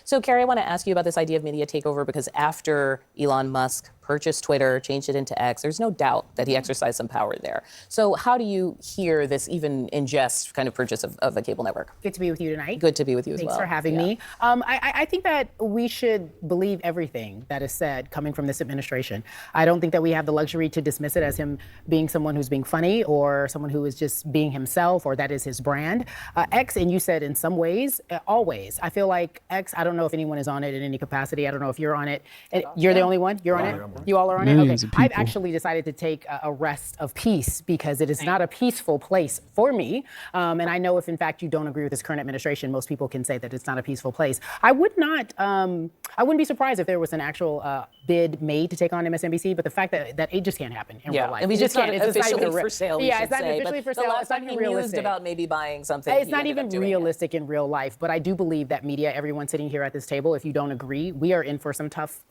So, Carrie, I want to ask you about this idea of media takeover, because after Elon Musk purchased Twitter, changed it into X, there's no doubt that he exercised some power there. So how do you hear this, even in jest, kind of purchase of a cable network? Good to be with you tonight. Good to be with you as well. Thanks for having me. I think that we should believe everything that is said coming from this administration. I don't think that we have the luxury to dismiss it as him being someone who's being funny or someone who is just being himself, or that is his brand. X, and you said in some ways, always. I feel like X, I don't know if anyone is on it in any capacity. I don't know if you're on it. You're the only one? You're on it? You all are on it? Okay. I've actually decided to take a rest of peace, because it is not a peaceful place for me. And I know if in fact you don't agree with this current administration, most people can say that it's not a peaceful place. I wouldn't be surprised if there was an actual bid made to take on MSNBC, but the fact that it just can't happen in real life. I mean, it's not officially for sale. Yeah, it's not officially for sale. The last it's not time he realistic. mused about maybe buying something. It's not even realistic in real life. But I do believe that media, everyone sitting here at this table, if you don't agree, we're in for some tough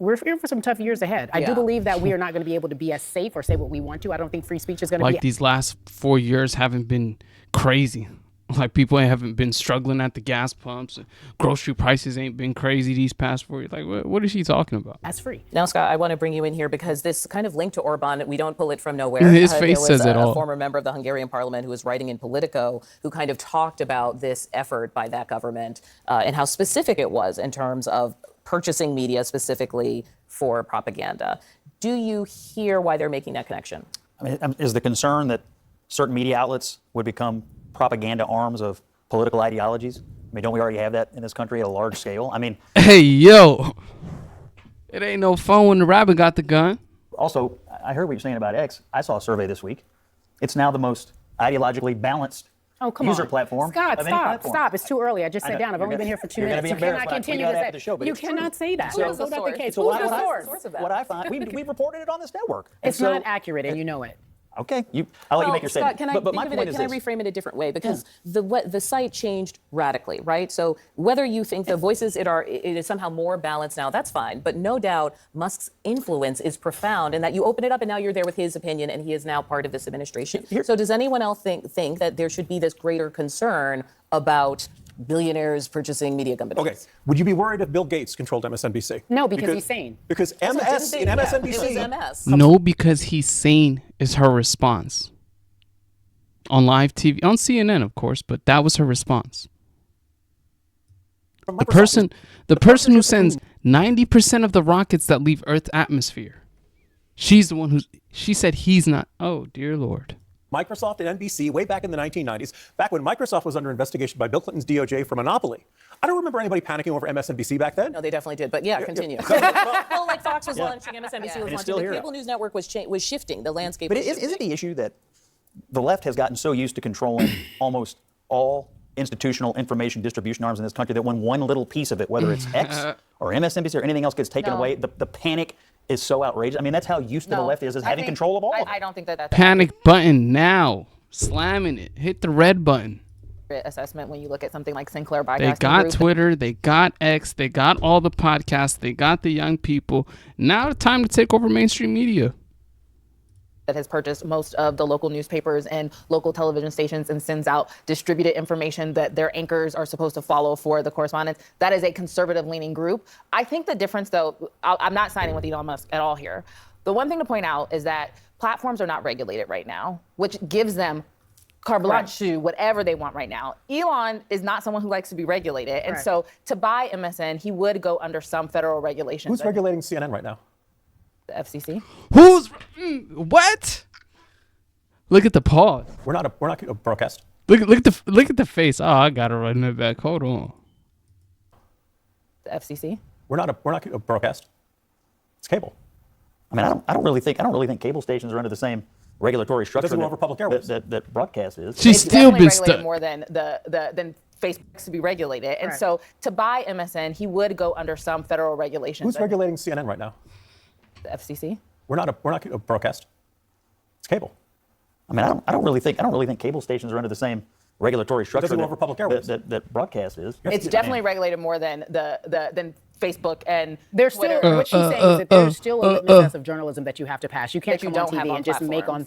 years ahead. I do believe that we are not going to be able to be as safe or say what we want to. I don't think free speech is going to be. Like, these last 4 years haven't been crazy. Like, people haven't been struggling at the gas pumps. Grocery prices ain't been crazy these past 4 years. Like, what is she talking about? That's free. Now, Scott, I want to bring you in here because this kind of link to Orban, we don't pull it from nowhere. His face says it all. A former member of the Hungarian parliament who was writing in Politico, who kind of talked about this effort by that government and how specific it was in terms of purchasing media specifically for propaganda. Do you hear why they're making that connection? I mean, is the concern that certain media outlets would become propaganda arms of political ideologies? I mean, don't we already have that in this country at a large scale? I mean, hey, yo, it ain't no fun when the rabbit got the gun. Also, I heard what you're saying about X. I saw a survey this week. It's now the most ideologically balanced user platform. Scott, stop. It's too early. I just sat down. I've only been here for 2 minutes. You cannot continue to say. You cannot say that. That's not the case. Who's the source? What I find, we reported it on this network. It's not accurate, and you know it. Okay, I'll let you make your statement. Scott, but my point is can I reframe it a different way? Because the site changed radically, right? So whether you think the voices it is somehow more balanced now, that's fine. But no doubt Musk's influence is profound, and that you open it up and now you're there with his opinion, and he is now part of this administration. So does anyone else think that there should be this greater concern about billionaires purchasing media companies? Okay. Would you be worried if Bill Gates controlled MSNBC? No, because he's sane. Because MS in MSNBC. It was MS. No, because he's sane is her response. On live TV, on CNN, of course, but that was her response. The person who sends 90% of the rockets that leave Earth's atmosphere. She's the one she said he's not. Oh, dear Lord. Microsoft and NBC way back in the 1990s, back when Microsoft was under investigation by Bill Clinton's DOJ for monopoly. I don't remember anybody panicking over MSNBC back then. No, they definitely did. But continue. Well, like Fox was launching, MSNBC was launching. The cable news network was shifting. The landscape But was shifting. isn't the issue that the left has gotten so used to controlling almost all institutional information distribution arms in this country that when one little piece of it, whether it's X or MSNBC or anything else, gets taken away, the panic is so outrageous. I mean, that's how used to the left is having control of all of it. I don't think that's Panic button now. Slamming it. Hit the red button. Assessment when you look at something like Sinclair Broadcasting They got Group. Twitter, they got X, they got all the podcasts, they got the young people. Now it's time to take over mainstream media. That has purchased most of the local newspapers and local television stations and sends out distributed information that their anchors are supposed to follow for the correspondence. That is a conservative-leaning group. I think the difference, though, I'm not siding with Elon Musk at all here. The one thing to point out is that platforms are not regulated right now, which gives them carte blanche to whatever they want right now. Elon is not someone who likes to be regulated. And so to buy MSN, he would go under some federal regulations. Who's regulating CNN right now? The FCC. What? Look at the pause. We're not a broadcast. Look at the face. Oh, I gotta run it back. Hold on. The FCC. We're not a broadcast. It's cable. I mean, I don't really think cable stations are under the same regulatory structure that broadcast is. She's still been regulated more than Facebook to be regulated. And so to buy MSN, he would go under some federal regulations. Who's regulating CNN right now? The FCC. We're not a broadcast. It's cable. I mean, I don't really think cable stations are under the same regulatory structure that broadcast is. It's definitely regulated more than Facebook and There's Twitter. still what she's saying is that there's still a litmus test of journalism that you have to pass. You can't That you come on don't have TV on and just make platforms.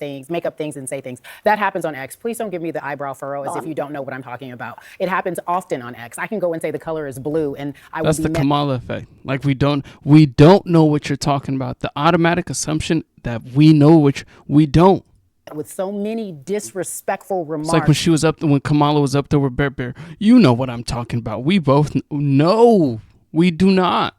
up things and say things. That happens on X. Please don't give me the eyebrow furrow as if you don't know what I'm talking about. It happens often on X. I can go and say the color is blue, and I will That's be the met Kamala effect. Like we don't know what you're talking about. The automatic assumption that we know which we don't. with so many disrespectful remarks. It's like when she was up when Kamala was up there with Bear Bear. You know what I'm talking about. We both know. We do not.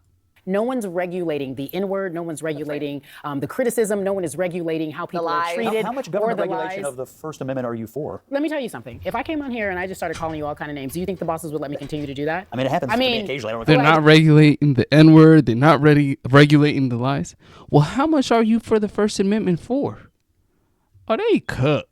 No one's regulating the N-word. No one's regulating the criticism. No one is regulating how people are lies. treated. How much or government the regulation lies. of the First Amendment are you for? Let me tell you something. If I came on here and I just started calling you all kind of names, do you think the bosses would let me continue to do that? I mean, it happens to me occasionally. I don't know if They're not regulating the N-word. They're not regulating the lies. Well, how much are you for the First Amendment for? Oh, they cook.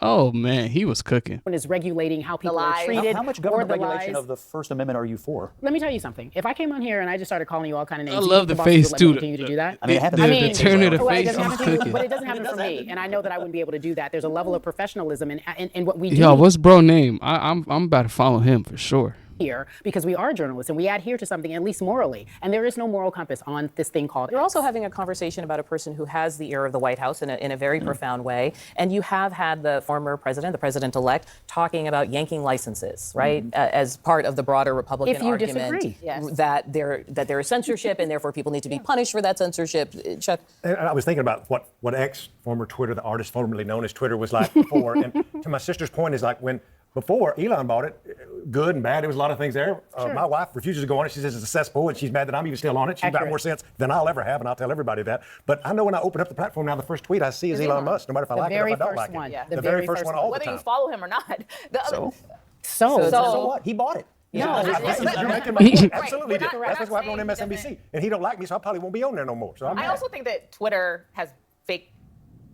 Oh, man, he was cooking. No one is regulating how people are lies. treated. How much or government the regulation lies. of the First Amendment are you for? Let me tell you something. If I came on here and I just started calling you all kind of names, I do you love think the bosses face, would let me too. continue to do that? I mean, it happens The to me turn of the occasionally. Well, it face, doesn't he's happen to you, cooking. but it doesn't happen for me, and I know that I wouldn't be able to do that. There's a level of professionalism in what we do Yo, what's bro name? I'm about to follow him for sure. here because we are journalists and we adhere to something at least morally, and there is no moral compass on this thing called. You're also having a conversation about a person who has the ear of the White House in a very profound way. And you have had the former president, the president-elect, talking about yanking licenses, right, as part of the broader Republican If you argument disagree. Yes. that there is censorship and therefore people need to be punished for that censorship. Chuck? And I was thinking about what X, former Twitter, the artist formerly known as Twitter, was like before. And to my sister's point is like when before Elon bought it, good and bad, there was a lot of things there. My wife refuses to go on it. She says it's a cesspool, and she's mad that I'm even still on it. She's got Accurate. more sense than I'll ever have, and I'll tell everybody that. But I know when I open up the platform now, the first tweet I see is Elon Musk, no matter if I like it or very if I don't first like one. it. Yeah. The very first one all the Whether time. you follow him or not. The other, So what? He bought it. No, You're making my point. Absolutely We're did. not That's what's happening on saying MSNBC. And he don't like me, so I probably won't be on there no more. So I'm I mad. also think that Twitter has fake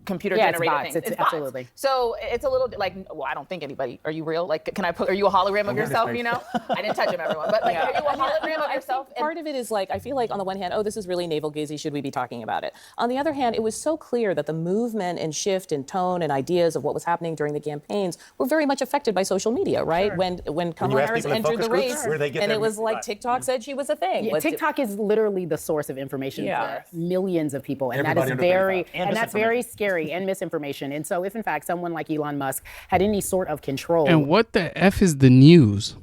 computer Yeah, it's generated bots. things. It's bots. absolutely. So it's a little like, well, I don't think anybody. Are you real? Like, can I put? Are you a hologram of yourself? You know, I didn't touch him, everyone. But like, are you a hologram of yourself? And Part of it is like, I feel like on the one hand, oh, this is really navel-gazing, should we be talking about it? On the other hand, it was so clear that the movement and shift in tone and ideas of what was happening during the campaigns were very much affected by social media, right? When Kamala ask Harris people in entered the focus groups race, where they get and their- it was like right. TikTok said she was a thing. Yeah, Was it- TikTok is literally the source of information Yeah. for millions of people, and Everybody that is under very 35. and that's very scary and misinformation. And so, if in fact someone like Elon Musk had any sort of control And what the F is the news?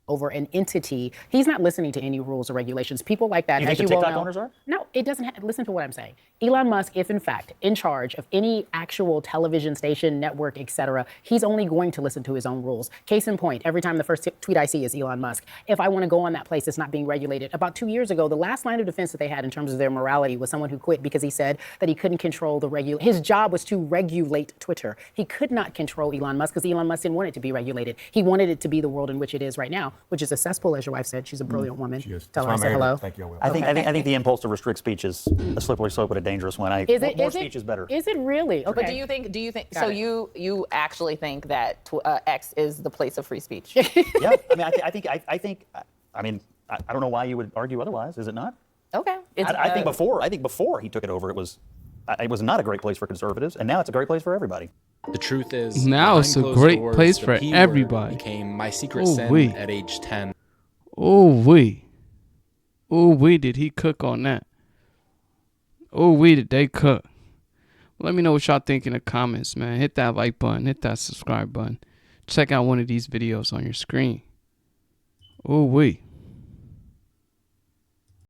over an entity, he's not listening to any rules or regulations. People like that, You as think you the well TikTok know, owners are? No, it doesn't. Listen to what I'm saying. Elon Musk, if in fact in charge of any actual television station, network, etc., he's only going to listen to his own rules. Case in point, every time the first tweet I see is Elon Musk. If I want to go on that place, it's not being regulated. About 2 years ago, the last line of defense that they had in terms of their morality was someone who quit because he said that he couldn't control his job was to regulate Twitter. He could not control Elon Musk because Elon Musk didn't want it to be regulated. He wanted it to be the world in which it is right now, which is a cesspool, as your wife said. She's a brilliant woman. She is. Tell her I That's why said I'm hello. angry. Thank you, I will. I think the impulse to restrict speech is a slippery slope, but a dangerous one. More speech is better. Is it really? Okay. but do you think? Got So it. you actually think that X is the place of free speech? Yeah. I mean, I think. I mean, I don't know why you would argue otherwise. Is it not? Okay. I think before he took it over, it was not a great place for conservatives, and now it's a great place for everybody. The truth is, Now behind it's a closed great doors, place the for P word everybody. became my secret Ooh, sin wee. at age 10. Did he cook on that? Did they cook? Let me know what y'all think in the comments, man. Hit that like button, hit that subscribe button. Check out one of these videos on your screen.